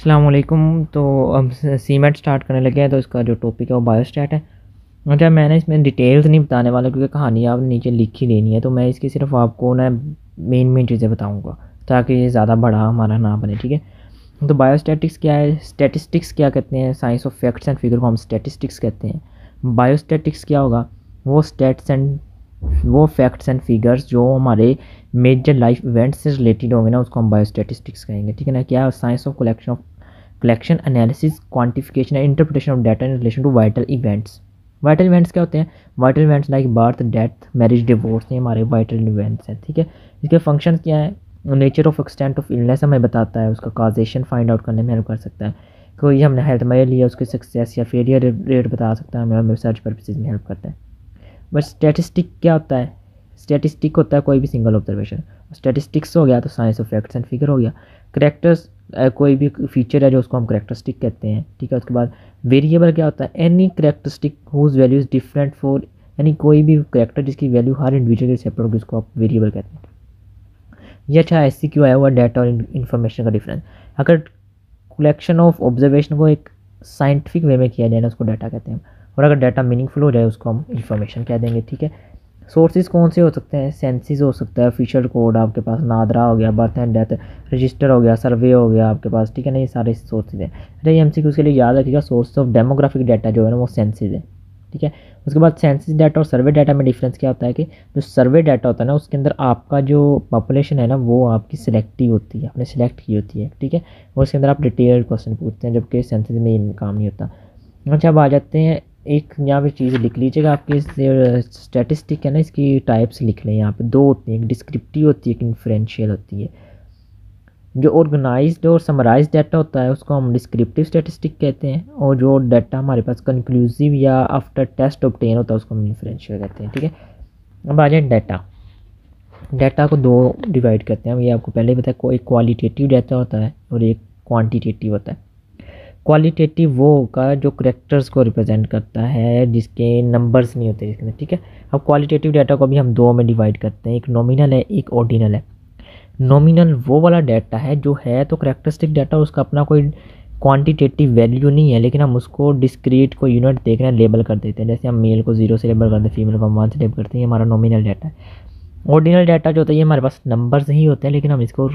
अस्सलाम वालेकुम। तो अब सीमेंट स्टार्ट करने लगे हैं, तो इसका जो टॉपिक है वो बायोस्टैट है। अच्छा, मैंने इसमें डिटेल्स नहीं बताने वाला क्योंकि कहानी आप नीचे लिख ही देनी है, तो मैं इसकी सिर्फ आपको ना मेन चीज़ें बताऊंगा ताकि ये ज़्यादा बड़ा हमारा ना बने। ठीक है, तो बायोस्टैटिक्स क्या है, स्टैटिस्टिक्स क्या कहते हैं, science of facts and figure को हम स्टैटिस्टिक्स कहते हैं। बायोस्टैटिक्स क्या होगा, वो स्टैट्स एंड वो फैक्ट्स एंड फिगर्स जो हमारे मेजर लाइफ इवेंट्स से रिलेटेड होंगे ना, उसको हम बायोस्टैटिस्टिक्स कहेंगे। ठीक है ना, क्या science of collection analysis quantification and interpretation of data in relation to vital events. Vital events क्या होते हैं, vital events like birth, death, marriage, divorce, ये हमारे वाइटल इवेंट्स हैं। ठीक है, इसके फंक्शन क्या है, nature of extent of illness हमें बताता है, उसका काजेशन फाइंड आउट करने में हेल्प कर सकता है। कोई हमने हेल्थ में लिया, उसके सक्सेस या फेलियर रेट बता सकता है, हमें रिसर्च पर्पसेज में हेल्प करता है। बट स्टैटिस्टिक क्या होता है, स्टैटिस्टिक होता है कोई भी सिंगल ऑब्जर्वेशन। स्टैटिस्टिक्स हो गया तो science of facts and figure हो गया। करेक्टर्स कोई भी फीचर है जो उसको हम करेक्टरिस्टिक कहते हैं। ठीक है, उसके बाद वेरिएबल क्या होता है, any characteristic whose value is different for, यानी कोई भी करेक्टर जिसकी वैल्यू हर इंडिविजुअल के सेपरेट होगी उसको आप वेरिएबल कहते हैं। ये अच्छा ऐसी क्यों आया हुआ डाटा और इन्फॉर्मेशन का डिफरेंस। अगर कलेक्शन ऑफ ऑब्जर्वेशन को एक साइंटिफिक वे में किया जाए ना, उसको डाटा कहते हैं, और अगर डाटा मीनिंगफुल हो जाए उसको हम इन्फॉर्मेशन कह देंगे। ठीक है, सोर्सेज कौन से हो सकते हैं, सेंसिस हो सकता है, ऑफिशियल कोड आपके पास, नादरा हो गया, बर्थ एंड डेथ रजिस्टर हो गया, सर्वे हो गया आपके पास। ठीक है ना, ये सारे सोर्सेज हैं। अच्छा, ये एमसीक्यू के लिए याद रखिएगा, सोर्स ऑफ डेमोग्राफिक डाटा जो है ना वो सेंसिस है। ठीक है, उसके बाद सेंसिस डाटा और सर्वे डाटा में डिफरेंस क्या होता है कि जो सर्वे डाटा होता है ना उसके अंदर आपका जो पॉपुलेशन है ना वो आपकी सिलेक्टिव होती है, आपने सेलेक्ट की होती है। ठीक है, और उसके अंदर आप डिटेल्ड क्वेश्चन पूछते हैं, जबकि सेंसिस में ये काम नहीं होता। अच्छा, अब आ जाते हैं, एक यहाँ पे चीज़ लिख लीजिएगा, आपकी स्टैटिस्टिक है ना इसकी टाइप्स लिख लें, यहाँ पे दो होती हैं, एक डिस्क्रिप्टिव होती है, एक इन्फ्रेंशियल होती है। जो ऑर्गेनाइज्ड और समराइज्ड डाटा होता है उसको हम डिस्क्रिप्टिव स्टैटिस्टिक कहते हैं, और जो डाटा हमारे पास कंक्लूसिव या आफ्टर टेस्ट ऑब्टेन होता है उसको हम इन्फ्रेंशियल कहते हैं। ठीक है, अब आ जाए डाटा। डाटा को दो डिवाइड करते हैं हम, ये आपको पहले ही बताया, कोई क्वालिटेटिव डाटा होता है और एक क्वान्टिटेटिव होता है। क्वालिटेटिव वो होगा जो करेक्टर्स को रिप्रेजेंट करता है जिसके नंबर्स नहीं होते जिसके अंदर। ठीक है, अब क्वालिटेटिव डाटा को भी हम दो में डिवाइड करते हैं, एक नॉमिनल है, एक ऑर्डिनल है। नॉमिनल वो वाला डाटा है जो है तो करेक्टरिस्टिक डाटा, उसका अपना कोई क्वांटिटेटिव वैल्यू नहीं है, लेकिन हम उसको डिस्क्रीट को यूनिट देख रहे हैं, लेबल कर देते हैं। जैसे हम मेल को 0 से लेबल करते हैं, फीमेल को हम 1 से लेबल करते हैं, ये हमारा नॉमिनल डाटा है। ऑर्डिनल डाटा जो होता है ये हमारे पास नंबर्स ही होते हैं, लेकिन हम इसको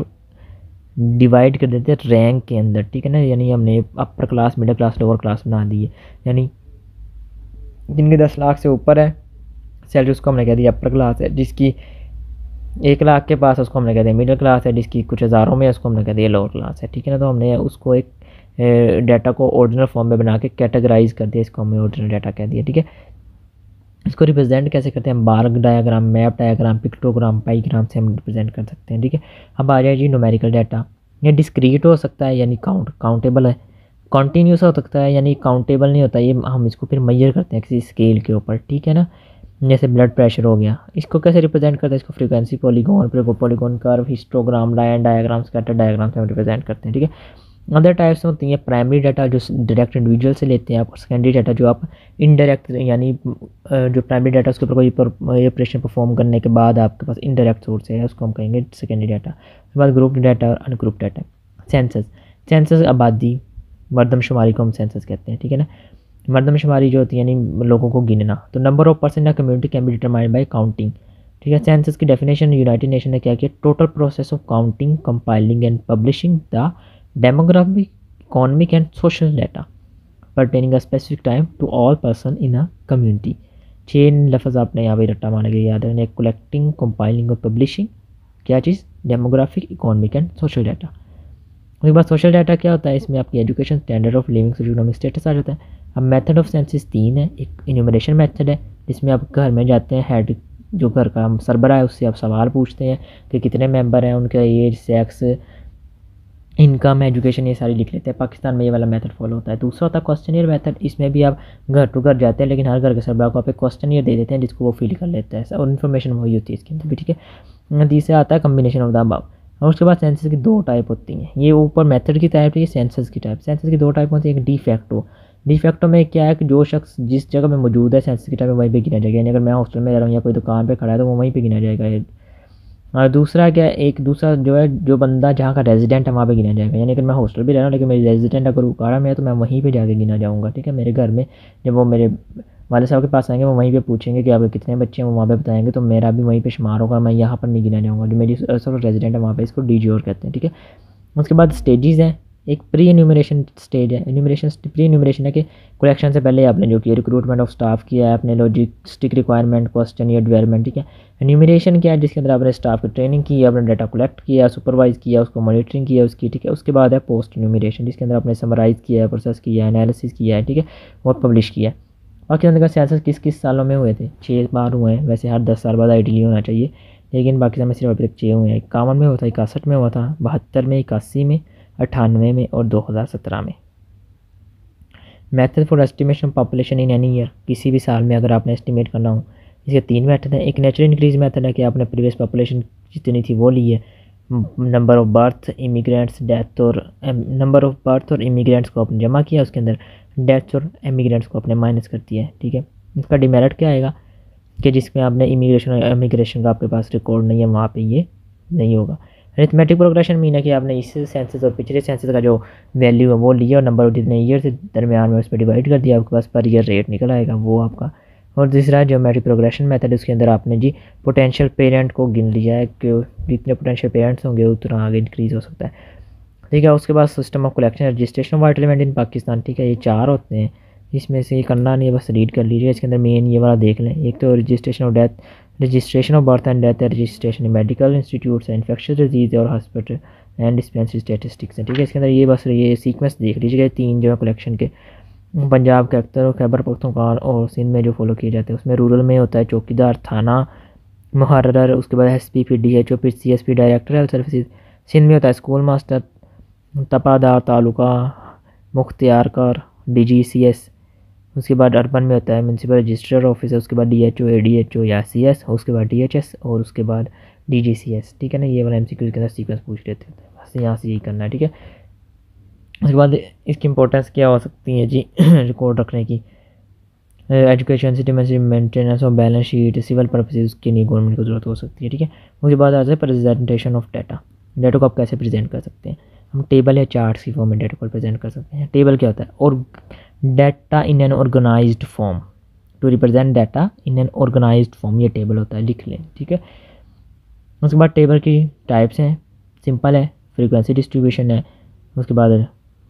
डिवाइड कर देते हैं रैंक के अंदर। ठीक है ना, यानी हमने upper class, middle class, lower class बना दी है। यानी जिनके 10 लाख से ऊपर है सैलरी उसको हमने कह दिया अपर क्लास है, जिसकी 1 लाख के पास उसको हमने कह दिया मिडिल क्लास है, जिसकी कुछ हज़ारों में उसको हमने कह दिया लोअर क्लास है। ठीक है ना, तो हमने उसको एक डाटा को ऑर्डिनल फॉर्म में बना के कैटेगराइज कर दिया, इसको हमने ऑर्डिनल डाटा कह दिया। ठीक है, इसको रिप्रेजेंट कैसे करते हैं, बार डायग्राम, मैप डायग्राम, पिक्टोग्राम, पाईग्राम से हम रिप्रेजेंट कर सकते हैं। ठीक है, अब आ जाए जी न्यूमेरिकल डाटा। ये डिस्क्रीट हो सकता है यानी काउंटेबल है, कॉन्टीन्यूस हो सकता है यानी काउंटेबल नहीं होता, ये हम इसको फिर मेजर करते हैं किसी स्केल के ऊपर। ठीक है ना, जैसे ब्लड प्रेशर हो गया, इसको कैसे रिप्रेजेंट करते हैं, इसको frequency, polygon, polygon curve, histogram, line diagram, scatter diagram से हम रिप्रेजेंट करते हैं। ठीक है, अदर टाइप्स होती हैं प्राइमरी डाटा जो डायरेक्ट इंडिविजुअल से लेते हैं आप, और सेकेंडरी डाटा जो आप इनडायरेक्ट, यानी जो प्राइमरी डाटा उसके ऊपर कोई ऑपरेशन परफॉर्म करने के बाद आपके पास इनडायरेक्ट सोर्स है, उसको हम कहेंगे सेकेंडरी डाटा। उसके बाद ग्रुप डाटा और अनग्रुप डाटा। सेंसस, सेंसस आबादी, मरदमशुमारी को हम सेंसस कहते हैं। ठीक है ना, मरदमशुमारी जो होती है यानी लोगों को गिनना, तो नंबर ऑफ पर्सन या community can be determined by counting. ठीक है, सेंसस की डेफिनेशन यूनाइटेड नेशन ने क्या किया, total process of counting, compiling and publishing the demographic, economic and social data pertaining a specific time to all person in a community। 6 लफ्ज़ आपने यहाँ पे रट्टा मारने के लिए याद रखना, कलेक्टिंग, कंपाइलिंग और पब्लिशिंग, क्या चीज़, demographic, economic and social data. उसके बाद सोशल डाटा क्या होता है, इसमें आपकी education, standard of living, social economic status आ जाता है। अब मेथड ऑफ सेंसस 3 है, एक इन्यूमरेशन मेथड है जिसमें आप घर में जाते हैं, हेड जो घर का सरबरा है उससे आप सवाल पूछते हैं कि कितने मेंबर हैं, उनका एज, सेक्स, इनकम, एजुकेशन, ये सारी लिख लेते हैं। पाकिस्तान में ये वाला मेथड फॉलो होता है। दूसरा होता है क्वेश्चनियर मेथड, इसमें भी आप घर टू घर जाते हैं, लेकिन हर घर के सरबराह को आप एक क्वेश्चनियर दे देते हैं जिसको वो फिल कर लेता है, और इन्फॉर्मेशन वही होती है इसके अंदर भी। ठीक है, तीसरा आता है कम्बिनेशन ऑफ द अबव। और उसके बाद सेंसस की 2 टाइप होती हैं, ये ऊपर मेथड की टाइप है, सेंसस की टाइप। सेंसस की 2 टाइप होती है, एक डी फैक्टो। डी फैक्टो में क्या है कि जो शख्स जिस जगह में मौजूद है सेंसस की टाइप में वहीं पर गिना जाएगा, यानी अगर मैं हॉस्टल में रह रहा हूँ या कोई दुकान पर खड़ा है तो वो वहीं पर गिना जाएगा। और दूसरा क्या है, एक दूसरा जो है, जो बंदा जहाँ का रेजिडेंट है वहाँ पे गिना जाएगा। यानी अगर मैं हॉस्टल भी रह रहा हूँ लेकिन मेरी रेजिडेंट अगर उकाड़ा में है तो मैं वहीं पे जाके गिना जाऊँगा, ठीक है। मेरे घर में जब वो मेरे वाले साहब के पास आएंगे वो वहीं पे पूछेंगे कि आपके कितने बच्चे हैं, वो वहाँ पे बताएंगे, तो मेरा भी वहीं पे शुमार होगा, मैं यहाँ पर नहीं गिना जाऊँगा। जो मेरी असल रेजिडेंट है वहाँ पे, इसको डीजीओर कहते हैं, ठीक है। उसके बाद स्टेजेस हैं। एक प्री एन्यूमरेशन स्टेज है। एन्यूमरेशन प्री एन्यूमरेशन है कि कलेक्शन से पहले आपने जो कि रिक्रूटमेंट ऑफ स्टाफ किया है, अपने लॉजिस्टिक रिक्वायरमेंट, क्वेश्चन या डेवलपमेंट, ठीक है। एन्यूमरेशन क्या है, जिसके अंदर आपने स्टाफ की ट्रेनिंग की, आपने डाटा कलेक्ट किया, सुपरवाइज किया, उसको मॉनिटरिंग किया उसकी, ठीक है। उसके बाद है पोस्ट एन्यूमरेशन, जिसके अंदर आपने समराइज़ किया है, प्रोसेस किया है, एनालिसिस किया है, ठीक है, और पब्लिश किया है। पाकिस्तान का सियासत किस किस सालों में हुए थे? 6 बार हुए हैं। वैसे हर 10 साल बाद आइडियली होना चाहिए, लेकिन पाकिस्तान में सिर्फ अभी तक 6 हुए हैं। 51 में हुआ था, 61 में हुआ था, 72 में, 81 में, 98 में और 2017 में। Method for estimation population in any year, किसी भी साल में अगर आपने एस्टिमेट करना हो, इसके 3 मेथड हैं। एक नेचुरल इंक्रीज मेथड है कि आपने प्रीवियस पॉपुलेशन जितनी थी वो ली है, number of birth, immigrants, death और नंबर ऑफ बर्थ और इमिग्रेंट्स को आपने जमा किया, उसके अंदर डेथ्स और इमिग्रेंट्स को आपने माइनस कर दिया है, ठीक है। इसका डिमेरिट क्या आएगा कि जिसमें आपने इमिग्रेशन और इमिग्रेशन का आपके पास रिकॉर्ड नहीं है, वहाँ पे ये नहीं होगा। अरिथमेटिक प्रोग्रेशन मीन है कि आपने इस सेंसस और पिछले सेंसस का जो वैल्यू है वो लिया और नंबर ऑफ जितने ईयर से दरमियान में उस पर डिवाइड कर दिया, आपके पास पर ईयर रेट निकल आएगा वो आपका। और दूसरा ज्योमेट्रिक प्रोग्रेशन मेथड, उसके अंदर आपने जी पोटेंशियल पेरेंट को गिन लिया है कि जितने पोटेंशियल पेरेंट्स होंगे उतना आगे इंक्रीज़ हो सकता है, ठीक है। उसके बाद system of collection registration of white element in Pakistan, ठीक है। ये 4 होते हैं, इसमें से ये करना नहीं है, बस रीड कर लीजिए। इसके अंदर मेन ये वाला देख लें। एक तो registration of death, registration of birth and death है, रजिस्ट्रेशन मेडिकल इंस्टीट्यूट्स है, इन्फेक्शस डिजीज़ और हॉस्पिटल एंड डिस्पेंसरी स्टेटिस्टिक्स है, ठीक है। इसके अंदर ये बस ये सीक्वेंस देख लीजिएगा, 3 जो है कलेक्शन के। पंजाब के अख्तर और खैबर पख्तूनख्वा और सिंध में जो फॉलो किए जाते हैं, उसमें रूरल में होता है चौकीदार, थाना मुहर्रर, उसके बाद SP फिर DHO फिर CSP director health services. Sindh में होता है स्कूल मास्टर, तपादार, तालुका मुख्तियारकार, DGCS। उसके बाद अर्बन में होता है म्यूनसिपल रजिस्ट्रार ऑफिसर, उसके बाद DHO, ADHO या CS, उसके बाद DHS और उसके बाद DGCS, ठीक है ना। ये वाला MCQ के अंदर सीक्वेंस पूछ लेते हैं, बस यहाँ से यही करना है, ठीक है। उसके बाद इसकी इंपॉर्टेंस क्या हो सकती है जी रिकॉर्ड रखने की, education citizenship, maintenance of balance sheet, civil purposes, उसके लिए गवर्नमेंट को ज़रूरत हो सकती है, ठीक है। उसके बाद आता है प्रेजेंटेशन ऑफ डाटा। डाटा को आप कैसे प्रेजेंट कर सकते हैं? हम टेबल या चार्ट्स की फॉर्म में डाटा को प्रेजेंट कर सकते हैं। टेबल क्या होता है? और data in an organised form, to represent data in an organised form, ये टेबल होता है, लिख लें, ठीक है। उसके बाद टेबल की टाइप्स हैं, सिंपल है, फ्रीक्वेंसी डिस्ट्रीब्यूशन है, उसके बाद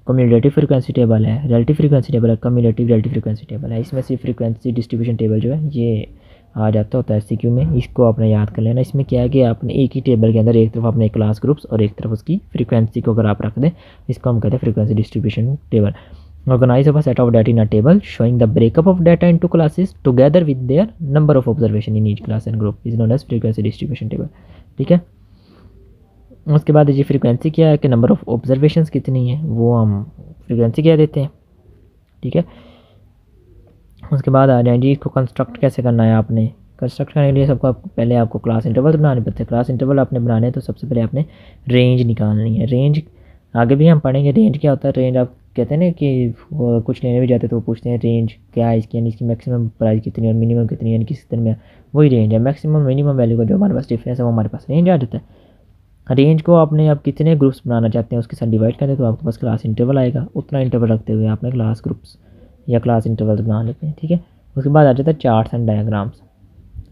कम्यूलेटिव फ्रीक्वेंसी टेबल है, रिलेटिव फ्रीक्वेंसी टेबल है, कम्यूलेटिव रिलेटिव फ्रीक्वेंसी टेबल है। इसमें से फ्रीक्वेंसी डिस्ट्रीब्यूशन टेबल जो है ये आ जाता होता है CQ में, इसको आपने याद कर लेना। इसमें क्या है कि आपने एक ही टेबल के अंदर एक तरफ अपने क्लास ग्रुप्स और एक तरफ उसकी फ्रीक्वेंसी को अगर आप रख दें, इसको हम कहते हैं frequency distribution table. Organize of a set of data in a table showing the breakup of data into classes together with their number of observation in each class and group is known as frequency distribution table, ठीक है। उसके बाद ये frequency क्या है कि number of observations कितनी है वो हम फ्रीक्वेंसी क्या देते हैं, ठीक है। उसके बाद आ जाए जी इसको कंस्ट्रक्ट कैसे करना है। आपने कंस्ट्रक्ट करने के लिए सबको पहले आपको क्लास इंटरवल बनाने पड़ते हैं। क्लास इंटरवल आपने बनाने हैं तो सबसे पहले आपने रेंज निकालनी है। रेंज आगे भी हम पढ़ेंगे रेंज क्या होता है। रेंज आप कहते हैं ना कि कुछ लेने भी जाते हैं तो वो पूछते हैं रेंज क्या है इसकी, यानी इसकी मैक्सिमम प्राइस कितनी है और मिनिमम कितनी है, यानी किस तरह में वही रेंज है। मैक्सिमम मिनिमम वैल्यू का जो हमारे पास डिफरेंस है वो हमारे पास रेंज आ जाता है। रेंज को आपने आप कितने ग्रुप्स बनाना चाहते हैं उसके साथ डिवाइड करें तो आपके पास क्लास इंटरवल आएगा। उतना इंटरवल रखते हुए आपने क्लास ग्रुप्स या क्लास इंटरवल बना लेते हैं, ठीक है। उसके बाद आ जाता है चार्ट्स एंड डायग्राम्स,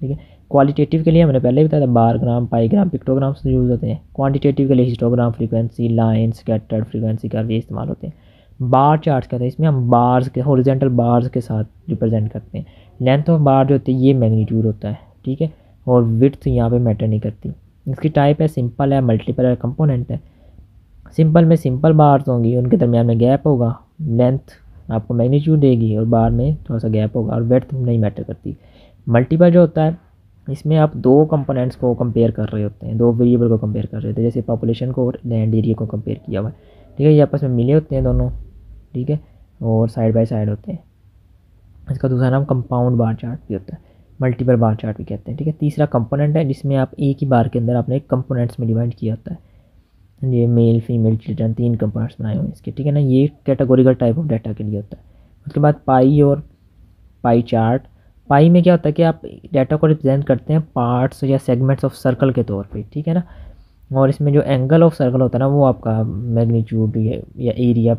ठीक है। क्वालिटेटिव के लिए हमने पहले ही बताया था बारग्राम, पाईग्राम, पिक्टोग्राम्स यूज़ होते हैं। क्वांटिटेटिव के लिए histogram, frequency, line, scattered frequency का भी इस्तेमाल होते हैं। बार चार्ट कहते हैं, इसमें हम बार्स के हॉरिजॉन्टल बार्स के साथ रिप्रेजेंट करते हैं। लेंथ ऑफ बार जो होती है ये मैग्नीट्यूड होता है, ठीक है, और विड्थ यहाँ पे मैटर नहीं करती। इसकी टाइप है सिंपल है, मल्टीपल है, कंपोनेंट है। सिंपल में सिंपल बार्स होंगी, उनके दरमियान में गैप होगा, लेंथ आपको मैग्नीट्यूड देगी और बार में थोड़ा सा गैप होगा और विड्थ नहीं मैटर करती। मल्टीपल जो होता है इसमें आप दो कंपोनेंट्स को कंपेयर कर रहे होते हैं, दो वेरिएबल को कंपेयर कर रहे होते हैं, जैसे पॉपुलेशन को और लैंड एरिया को कंपेयर किया हुआ है, ठीक है। ये आपस में मिले होते हैं दोनों, ठीक है, और साइड बाय साइड होते हैं। इसका दूसरा नाम कंपाउंड बार चार्ट भी होता है, मल्टीपल बार चार्ट भी कहते हैं, ठीक है। तीसरा कंपोनेंट है जिसमें आप एक ही बार के अंदर आपने कंपोनेंट्स में डिवाइड किया होता है। ये मेल फीमेल चिल्ड्रन 3 कंपोनेंट्स बनाए हुए हैं इसके, ठीक है ना। ये कैटेगोरिकल टाइप ऑफ डाटा के लिए होता है। उसके बाद पाई और पाई चार्ट पाई में क्या होता है कि आप डाटा को रिप्रेजेंट करते हैं पार्ट्स या सेगमेंट्स ऑफ सर्कल के तौर पे, ठीक है ना। और इसमें जो एंगल ऑफ सर्कल होता है ना वो आपका मैग्नीट्यूड या एरिया,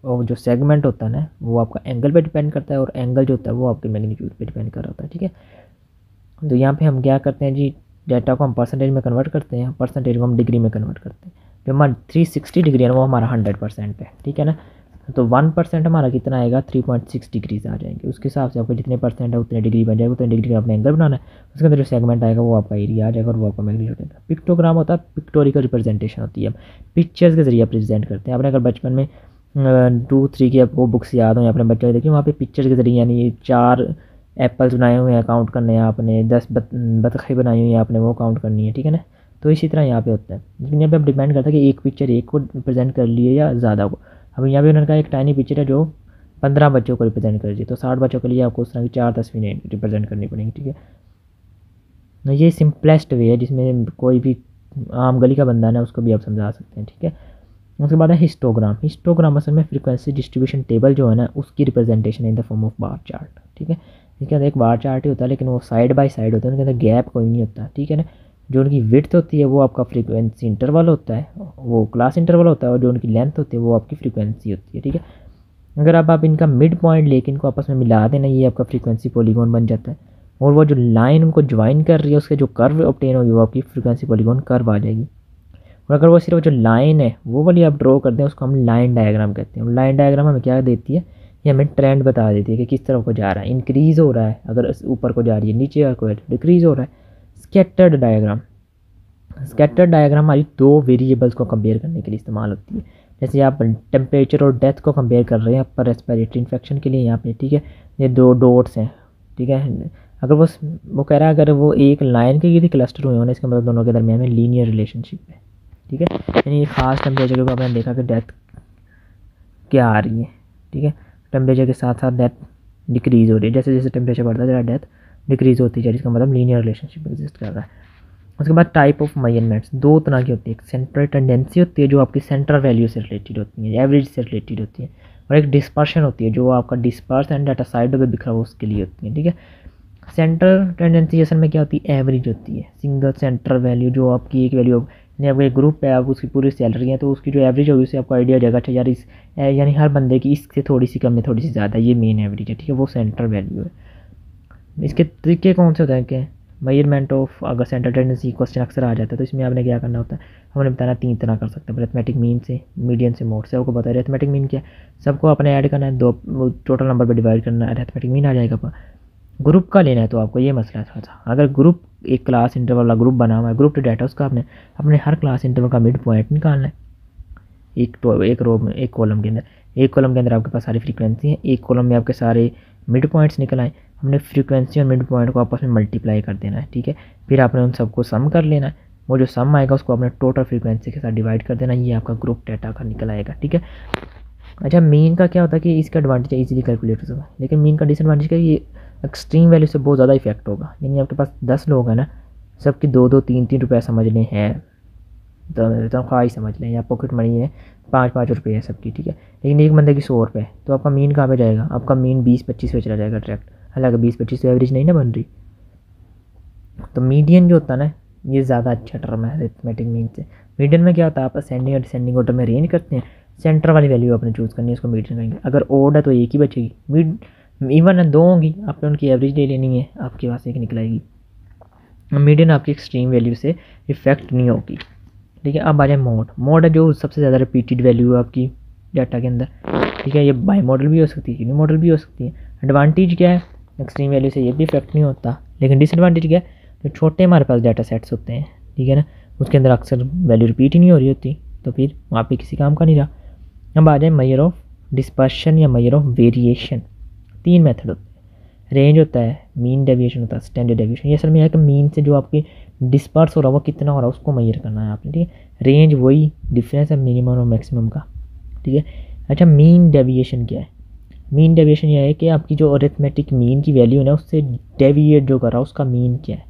और जो सेगमेंट होता है ना वो आपका एंगल पे डिपेंड करता है, और एंगल जो होता है वो आपके मैग्नीट्यूड पे डिपेंड कर रहा होता है, ठीक है। तो यहाँ पे हम क्या करते हैं जी, डाटा को हम परसेंटेज में कन्वर्ट करते हैं, परसेंटेज को हम डिग्री में कन्वर्ट करते हैं। जो हमारा 360 डिग्री है ना वो हमारा 100% है, ठीक है ना। तो 1% हमारा कितना आएगा, 3.6 डिग्रीज आ जाएंगे। उसके हिसाब से आपको जितने परसेंट है उतने डिग्री बन जाएगा, उतने डिग्री का आपने एंगल बनाना है। उसके अंदर जो सेगमेंट आएगा वो आपका एरिया आ जाएगा और वो आपका मैग्नीट्यूड आएगा। पिक्टोग्राम होता है, पिक्टोरिकल रिप्रेजेंटेशन होती है, पिक्चर्स के जरिए प्रेजेंट करते हैं। आपने अगर बचपन में 2-3 की वो बुक्स याद हो अपने बच्चों को देखिए, वहाँ पे पिक्चर के जरिए यानी 4 एप्पल्स बनाए हुए हैं, काउंट करने हैं आपने, 10 बतखें बनाई हुई हैं आपने, वो काउंट करनी है, ठीक है ना। तो इसी तरह यहाँ पे होता है, लेकिन यहाँ पे अब डिपेंड करता है कि एक पिक्चर एक को रिप्रेजेंट कर लिए या ज़्यादा को। अब यहाँ पे उन्होंने कहा एक टाइनी पिक्चर है जो 15 बच्चों को रिप्रेजेंट कर रही है, तो 60 बच्चों के लिए आपको उस तरह की 4 तस्वीरें रिप्रेजेंट करनी पड़ेंगी, ठीक है। तो ये सिंपलेस्ट वे है जिसमें कोई भी आम गली का बंदा है ना उसको भी आप समझा सकते हैं, ठीक है। उसके बाद है हिस्टोग्राम। हिस्टोग्राम असल में फ्रीक्वेंसी डिस्ट्रीब्यूशन टेबल जो है ना उसकी representation in the form of bar chart, ठीक है। इसके अंदर एक बार चार्ट ही होता है, लेकिन वो साइड बाय साइड होता है, उनके अंदर गैप कोई नहीं होता, ठीक है ना। जो उनकी विड्थ होती है वो आपका फ्रीक्वेंसी इंटरवल होता है, वो क्लास इंटरवल होता है, और जो उनकी लेंथ होती है वो आपकी फ्रीक्वेंसी होती है, ठीक है। अगर आप इनका मिड पॉइंट लेके इनको आपस में मिला देना, ये आपका फ्रीक्वेंसी पॉलीगॉन बन जाता है। और वो जो लाइन उनको ज्वाइन कर रही है उसके जो कर्व ऑब्टेन होगी वो आपकी फ्रीक्वेंसी पॉलीगॉन कर्व आ जाएगी। और अगर वो सिर्फ जो लाइन है वो वाली आप ड्रॉ करते हैं उसको हम लाइन डायग्राम कहते हैं। लाइन डायग्राम हमें क्या देती है, ये हमें ट्रेंड बता देती है कि किस तरफ को जा रहा है, इंक्रीज़ हो रहा है, अगर ऊपर को जा रही है, नीचे को डिक्रीज़ हो रहा है। स्कैटर्ड डायग्राम, स्कैटर्ड डायग्राम हमारी 2 वेरिएबल्स को कंपेयर करने के लिए इस्तेमाल होती है। जैसे आप टेम्परेचर और डेथ को कंपेयर कर रहे हैं अपर रेस्पिरेटरी इन्फेक्शन के लिए यहाँ पे, ठीक है। ये 2 डॉट्स हैं, ठीक है। अगर वो कह रहा है अगर वो एक लाइन के गिरी क्लस्टर हुए होने, इसका मतलब दोनों के दरमियान में लीनियर रिलेशनशिप है, ठीक है। यानी खास टेम्परेचर के ऊपर आपने देखा कि डेथ क्या आ रही है, ठीक है। टेम्परेचर के साथ साथ डेथ डिक्रीज़ हो रही है, जैसे जैसे टेम्परेचर बढ़ता है डेथ डिक्रीज़ होती है, जिसका मतलब लीनियर रिलेशनशिप एग्जिस्ट कर रहा है। उसके बाद टाइप ऑफ मेजरमेंट्स 2 तरह की होती है। एक सेंट्रल टेंडेंसी होती है जो आपकी सेंट्रल वैल्यू से रिलेटेड होती है, एवरेज से रिलेटेड होती है। और एक डिस्पर्शन होती है जो आपका डिस्पर्स एंड डाटा साइड पे बिखरा हुआ उसके लिए होती है, ठीक है। सेंट्रल टेंडेंसी असल में क्या होती है, एवरेज होती है, सिंगल सेंट्रल वैल्यू जो आपकी एक वैल्यू, यानी आपका एक ग्रुप है, आप उसकी पूरी सैलरी है तो उसकी जो एवरेज होगी उससे आपको आइडिया हो जाएगा, अच्छा यार इस यानी हर बंदे की इससे थोड़ी सी कम है थोड़ी सी ज़्यादा, ये मेन एवरेज है, ठीक है, वो सेंट्रल वैल्यू है। इसके तरीके कौन से होते हैं कि मेजरमेंट ऑफ, अगर सेंट्रल टेंडेंसी क्वेश्चन अक्सर आ जाता है तो इसमें आपने क्या करना होता है, हमने बताना 3 तरह कर सकते हैं। अरिथमेटिक मीन से, मीडियन से, मोड से। आपको पता है अरिथमेटिक मीन क्या है, सबको आपने ऐड करना है, 2 टोटल नंबर पर डिवाइड करना है, अरिथमेटिक मीन आ जाएगा। ग्रुप का लेना है तो आपको ये मसला था, अगर ग्रुप एक क्लास इंटरवल वाला ग्रुप बना हुआ है, ग्रुप टू डाटा, उसका आपने अपने हर क्लास इंटरवल का मिड पॉइंट निकालना है। एक रो में, एक कॉलम के अंदर, एक कॉलम के अंदर आपके पास सारी फ्रीक्वेंसी है, एक कॉलम में आपके सारे मिड पॉइंट्स निकल आए। हमने फ्रीक्वेंसी और मिड पॉइंट को आपस में मल्टीप्लाई कर देना है, ठीक है। फिर आपने उन सबको सम कर लेना है, वो जो सम आएगा उसको आपने टोटल फ्रीक्वेंसी के साथ डिवाइड कर देना, ये आपका ग्रुप डाटा का निकल आएगा, ठीक है। अच्छा, मीन का क्या होता है कि इसका एडवांटेज है इजीली कैलकुलेट हो सकता है, लेकिन मीन का डिसएडवांटेज क्या है, ये एक्सट्रीम वैल्यू से बहुत ज़्यादा इफेक्ट होगा। यानी आपके पास 10 लोग हैं ना, सबकी 2-2, 3-3 रुपये समझ लें हैं, तनख्वाह ही समझ लें, या पॉकेट मनी है 5-5 रुपये है सबकी, ठीक है। लेकिन एक बंदे की 100 रुपये, तो आपका मीन कहाँ पे जाएगा, आपका मीन 20-25 पे चला जाएगा डायरेक्ट। हालांकि 20-25 तो एवरेज नहीं ना बन रही। तो मीडियन जो होता है ना, ये ज़्यादा अच्छा टर्म है अरिथमेटिक मीन से। मीडियन में क्या होता है, आप असेंडिंग और डिसेंडिंग ऑर्डर में रेंज करते हैं, सेंटर वाली वैल्यू आपने चूज़ करनी है, उसको मीडियन कहेंगे। अगर ओड है तो एक ही बचेगी, मिड इवन है 2 होंगी, आपने उनकी एवरेज ले लेनी है, आपके पास एक निकल आएगी। मीडियन आपकी एक्सट्रीम वैल्यू से इफेक्ट नहीं होगी, ठीक है। अब आ जाए मोड। मोड है जो सबसे ज़्यादा रिपीटेड वैल्यू है आपकी डाटा के अंदर, ठीक है। ये बाई मॉडल भी हो सकती है, यूनी मॉडल भी हो सकती है। एडवांटेज क्या है, एक्सट्रीम वैल्यू से ये भी इफेक्ट नहीं होता, लेकिन डिसएडवांटेज क्या है, जो छोटे हमारे पास डाटा सेट्स होते हैं, ठीक है ना, उसके अंदर अक्सर वैल्यू रिपीट ही नहीं हो रही होती, तो फिर वहाँ पे किसी काम का नहीं रहा। अब आ जाए मेजर ऑफ डिस्पर्शन या मेजर ऑफ वेरिएशन। 3 मेथड होते हैं, रेंज होता है, मीन डेविएशन होता है, स्टैंडर्ड डेविएशन। ये असल में है कि मीन से जो आपकी डिस्पर्स हो रहा है वो कितना हो रहा है उसको मेजर करना है आपने, ठीक है। रेंज वही डिफरेंस है मिनिमम और मैक्सिमम का, ठीक है। अच्छा, मीन डेविएशन क्या है, मीन डेविएशन यह है कि आपकी जो अरिथमेटिक मीन की वैल्यू है ना उससे डेविएट जो कर रहा है उसका मीन क्या है।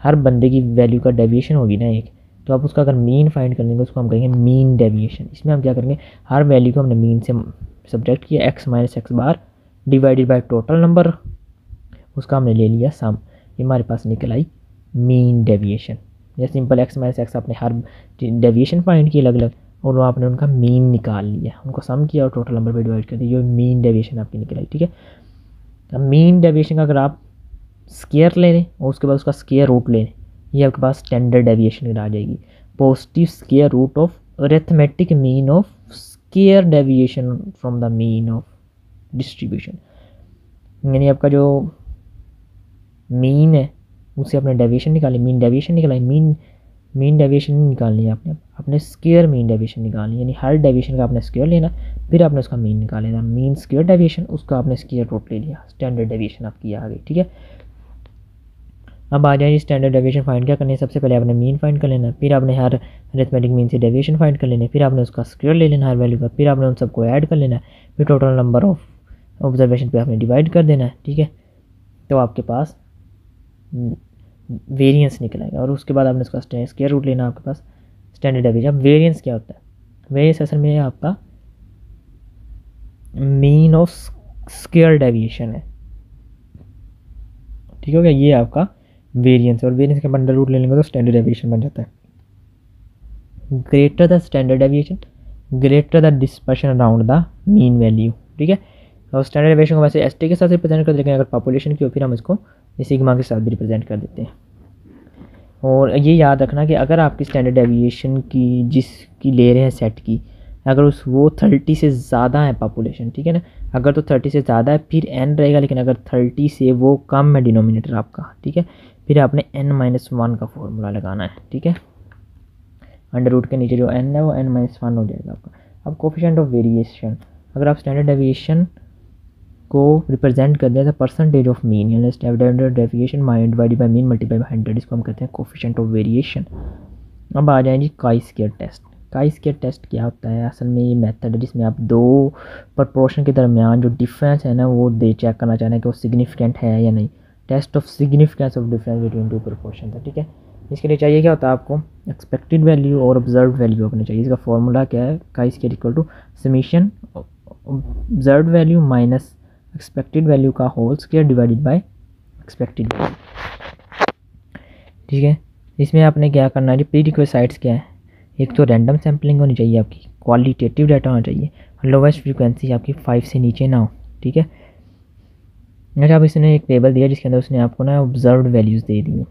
हर बंदे की वैल्यू का डेविएशन होगी ना एक, तो आप उसका अगर मीन फाइंड कर लेंगे उसको हम कहेंगे मीन डेविएशन। इसमें हम क्या करेंगे, हर वैल्यू को हमने मीन से सब्ट्रैक्ट किया, x - x bar divided by total number, उसका हमने ले लिया सम, ये हमारे पास निकल आई मीन डेविएशन। या सिंपल एक्स माइनस एक्स आपने हर डेविएशन फाइंड की अलग अलग और वो आपने उनका मीन निकाल लिया, उनको सम किया और टोटल नंबर पे डिवाइड कर दिया, ये मीन डेविएशन आपकी निकल आई। ठीक है, अब मीन डेविएशन का अगर आप स्क्वायर ले लें और उसके बाद उसका स्क्वायर रूट ले लें, ये आपके पास स्टैंडर्ड डेविएशन आ जाएगी। Positive square root of arithmetic mean of square deviation from the mean of distribution, यानी आपका जो मीन है उससे आपने डेविएशन निकाली, मीन डेविएशन निकाला, मीन डेविएशन निकालनी है आपने स्क्वायर मीन डेविएशन निकालनी है, यानी हर डेविएशन का आपने स्क्वायर लेना, फिर आपने उसका मीन निकाल लेना, मीन स्क्वायर डेविएशन, उसका आपने स्क्वायर रूट ले लिया, स्टैंडर्ड डेविएशन आपकी आ गई। ठीक है, अब आ जाए स्टैंडर्ड डेविएशन फाइंड क्या करनी है, सबसे पहले आपने मीन फाइंड कर लेना, फिर आपने हर अरिथमेटिक मीन से डेविएशन फाइंड कर लेना, फिर आपने उसका स्क्वायर ले लेना हर वैल्यू का, फिर आपने उन सबको ऐड कर लेना, फिर टोटल नंबर ऑफ ऑब्जर्वेशन पे आपने डिवाइड कर देना है। ठीक है, तो आपके पास वेरिएंस निकल आएगा और उसके बाद आपने उसका स्क्वायर रूट लेना, आपके पास स्टैंडर्ड डेविएशन। अब वेरिएंस क्या होता है, वेरिएंस असल में आपका मीन ऑफ स्क्वायर डेविएशन है। ठीक हो गया, ये आपका वेरिएंस, और वेरिएंस का अंडर रूट ले लेंगे तो स्टैंडर्ड डेविएशन बन जाता है। Greater the standard deviation greater the dispersion around the mean value. ठीक है, और स्टैंडर्ड डेविएशन को वैसे एसटी के साथ रिप्रेजेंट कर देते हैं, अगर पॉपुलेशन की हो फिर हम इसको सिग्मा के साथ भी रिप्रेजेंट कर देते हैं। और ये याद रखना कि अगर आपकी स्टैंडर्ड डेविएशन की जिसकी ले रहे हैं सेट की, अगर वो 30 से ज़्यादा है पॉपुलेशन, ठीक है ना, अगर तो 30 से ज़्यादा है फिर n रहेगा, लेकिन अगर 30 से वो कम है डिनोमिनेटर आपका, ठीक है, फिर आपने n-1 का फॉर्मूला लगाना है। ठीक है, अंडर रूट के नीचे जो n है वो n-1 हो जाएगा आपका। अब कोफिशिएंट ऑफ वेरिएशन, अगर आप स्टैंडर्ड डेविएशन को रिप्रेजेंट कर दें परसेंटेज ऑफ मीन, यानी standard deviation divided bye mean multiply by 100, इसको हम कहते हैं कोफिशिएंट ऑफ वेरिएशन। अब आ जाए जी chi square test. Chi square test क्या होता है, असल में ये मेथड है जिसमें आप दो प्रपोर्शन के दरमियान जो डिफरेंस है ना वो चेक करना चाहते हैं कि वो सिग्निफिकेंट है या नहीं। Test of significance of difference between two proportion था। ठीक है, इसके लिए चाहिए क्या होता है आपको, एक्सपेक्टेड वैल्यू और ऑब्जर्व्ड वैल्यू अपने चाहिए। इसका फॉर्मूला क्या है, chi square equal to summation observed value minus expected value का whole square divided by expected value. ठीक है, इसमें आपने क्या करना है, प्री रिक्विजिट्स क्या है, एक तो रैंडम सैम्पलिंग होनी चाहिए आपकी, क्वालिटेटिव डाटा होना चाहिए, लोवेस्ट फ्रीक्वेंसी आपकी 5 से नीचे ना हो। ठीक है, अच्छा अब इसने एक टेबल दिया जिसके अंदर उसने आपको ना ऑब्जर्व्ड वैल्यूज़ दे दी।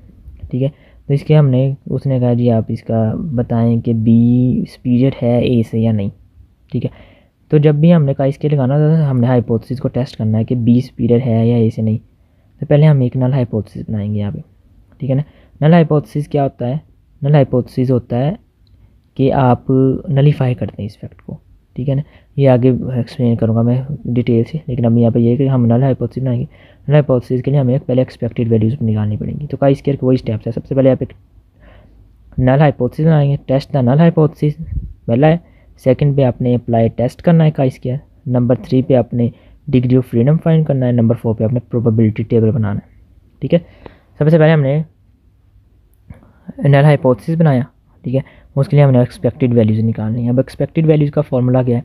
ठीक है, तो इसके उसने कहा जी आप इसका बताएं कि बी सुपीरियर है ए से या नहीं। ठीक है, तो जब भी हमने काई स्क्वायर लगाना था हमने हाइपोथेसिस को टेस्ट करना है कि बी सुपीरियर है या ए से नहीं, तो पहले हम एक नल हाइपोथेसिस बनाएंगे यहाँ पे। ठीक है ना, नल हाइपोथेसिस क्या होता है, नल हाइपोथेसिस होता है कि आप नलीफाई करते हैं इस फैक्ट को। ठीक है ना, ये आगे एक्सप्लेन करूँगा मैं डिटेल से, लेकिन अब यहाँ पे ये है कि हम नल हाइपोथेसिस बनाएंगे। नल हाइपोथेसिस के लिए हमें पहले एक्सपेक्टेड वैल्यूज़ निकालनी पड़ेंगी। तो काई स्क्वायर के वही स्टेप्स है, सबसे पहले आप एक नल हाइपोथेसिस बनाएंगे, टेस्ट द नल हाइपोथेसिस पहला है, सेकंड पे आपने अप्लाई टेस्ट करना है काई स्क्वायर, नंबर 3 पे आपने डिग्री ऑफ फ्रीडम फाइंड करना है, नंबर 4 पे आपने प्रोबेबिलिटी टेबल बनाना है। ठीक है, सबसे पहले हमने नल हाइपोथेसिस बनाया। ठीक है, उसके लिए हमने एक्सपेक्टेड वैल्यूज़ निकालनी है। अब एक्सपेक्टेड वैल्यूज़ का फॉर्मूला क्या है,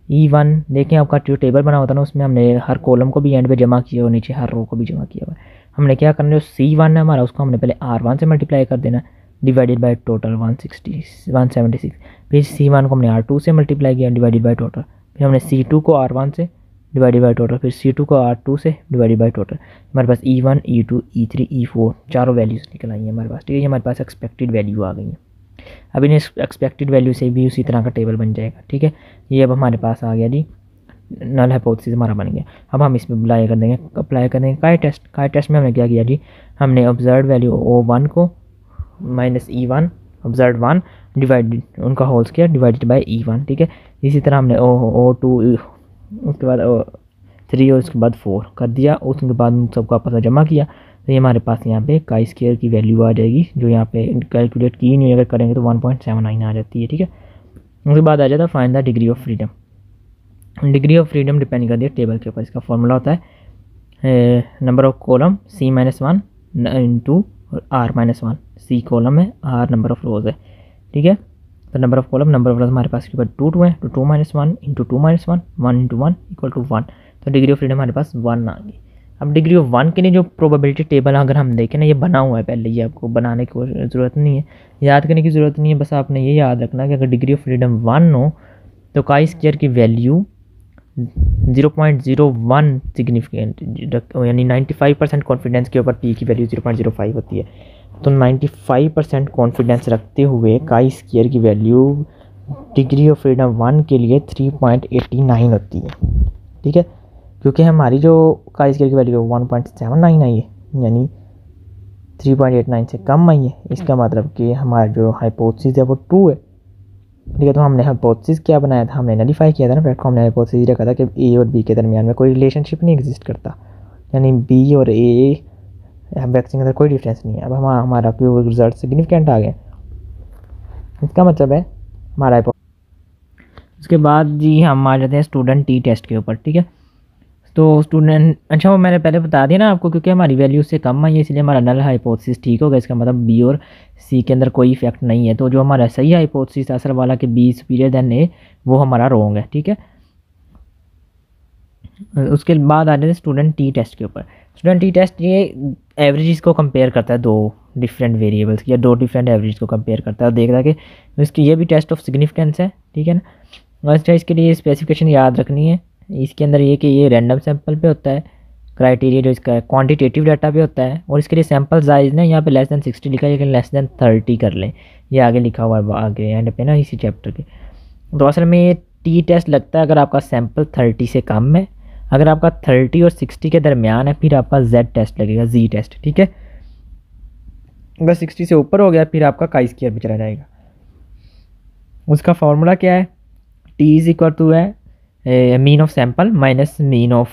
E1 देखें आपका जो टेबल बना होता है ना उसमें हमने हर कॉलम को भी एंड पे जमा किया और नीचे हर रो को भी जमा किया हुआ है। हमने क्या करना है, जो C1 है हमारा उसको हमने पहले R1 से मल्टीप्लाई कर देना डिवाइडेड बाय टोटल 176, फिर C1 को हमने R2 से मल्टीप्लाई किया डिवाइडेड बाय टोटल, फिर हमने C2 को R1 से डिवाइडेड बाय टोटल, फिर C2 को R2 से डिवाइडेड बाय टोटल। हमारे पास E1, E2, E3, E4 चारों वैल्यूज़ निकल आई हैं हमारे पास। ठीक है, ये हमारे पास एक्सपेक्टेड वैल्यू आ गई है। अब इन एक्सपेक्टेड वैल्यू से भी उसी तरह का टेबल बन जाएगा। ठीक है, ये अब हमारे पास आ गया जी, नल हाइपोथेसिस हमारा बन गया। अब हम इसमें अप्लाई कर देंगे काई टेस्ट में हमने क्या किया जी, हमने ऑब्जर्व वैल्यू O1 को माइनस E1 ऑब्जर्व 1 डिवाइडेड उनका whole square divided by E1। ठीक है, इसी तरह हमने O2 उसके बाद O3 और उसके बाद 4 कर दिया, उसके बाद सबको आपस में जमा किया, तो ये हमारे पास यहाँ पे काई स्क्वायर की वैल्यू आ जाएगी, जो यहाँ पे कैलकुलेट की नहीं अगर करेंगे तो 1.79 आ जाती है। ठीक है, उसके बाद आ जाता है find the degree of freedom. Degree of freedom depend कर दिया टेबल के ऊपर। इसका फॉर्मूला होता है number of column C-1 into R-1। C column है, R नंबर ऑफ रोज है। ठीक है, तो number of column number of रोज हमारे पास के ऊपर 2 है, तो 2 - 1 इंटू 2 - 1 1 इंटू 1 इक्वल टू 1, तो डिग्री ऑफ फ्रीडम हमारे पास 1 आ गई। अब डिग्री ऑफ 1 के लिए जो प्रोबेबिलिटी टेबल अगर हम देखें ना, ये बना हुआ है पहले, ये आपको बनाने की ज़रूरत नहीं है, याद करने की ज़रूरत नहीं है। बस आपने ये याद रखना कि अगर डिग्री ऑफ फ्रीडम 1 हो तो काई स्क्वायर की वैल्यू 0.01 सिग्निफिकेंट, यानी 95% कॉन्फिडेंस के ऊपर पी की वैल्यू 0.05 होती है। तो 95% कॉन्फिडेंस रखते हुए काई स्क्वायर की वैल्यू डिग्री ऑफ फ्रीडम 1 के लिए 3.89 होती है, ठीक है। क्योंकि हमारी जो काई स्क्वायर की वैल्यू 1.79 आई है, यानी 3.89 से कम आई है, इसका मतलब कि हमारा जो हाइपोथेसिस है वो ट्रू है, ठीक है। तो हमने हाइपोथेसिस क्या बनाया था, हमने नलीफाई किया था ना फैक्ट को। हमने हाइपोथेसिस रखा था कि ए और बी के दरमियान में कोई रिलेशनशिप नहीं एग्जिस्ट करता, यानी बी और ए वैक्सीन के अंदर कोई डिफरेंस नहीं है। अब हमारा रिजल्ट सिग्निफिकेंट आ गया, इसका मतलब है हमारा। उसके बाद जी हम आ जाते हैं स्टूडेंट टी टेस्ट के ऊपर, ठीक है। तो स्टूडेंट, अच्छा वो मैंने पहले बता दिया ना आपको, क्योंकि हमारी वैल्यू उससे कम आई है इसलिए हमारा नल हाइपोथेसिस ठीक होगा। इसका मतलब बी और सी के अंदर कोई इफेक्ट नहीं है। तो जो हमारा सही हाइपोथेसिस असर वाला कि बी सुपीरियर देन ए, वो हमारा रॉन्ग है, ठीक है। उसके बाद आ जाते हैं स्टूडेंट टी टेस्ट के ऊपर। स्टूडेंट टी टेस्ट ये एवरेजेस को कंपेयर करता है, दो डिफरेंट वेरिएबल्स या दो डिफरेंट एवरेज को कंपेयर करता है और देखता है कि इसकी ये भी टेस्ट ऑफ सिग्निफिकेंस है, ठीक है ना। अच्छा इसके लिए स्पेसिफिकेशन याद रखनी है इसके अंदर ये कि ये रैंडम सैंपल पे होता है, क्राइटेरिया जो इसका है क्वांटिटेटिव डाटा पे होता है, और इसके लिए सैंपल साइज ना यहाँ पे लेस देन 60 लिखा है, लेकिन लेस देन 30 कर लें, ये आगे लिखा हुआ है आगे एंड पे ना इसी चैप्टर के। तो असल में ये टी टेस्ट लगता है अगर आपका सैंपल 30 से कम है, अगर आपका 30 और 60 के दरमियान है फिर आपका जेड टेस्ट लगेगा, जी टेस्ट, ठीक है। अगर 60 से ऊपर हो गया फिर आपका काई स्क्वायर पे चला जाएगा। उसका फॉर्मूला क्या है, टी इज इक्वल टू है mean of sample minus mean of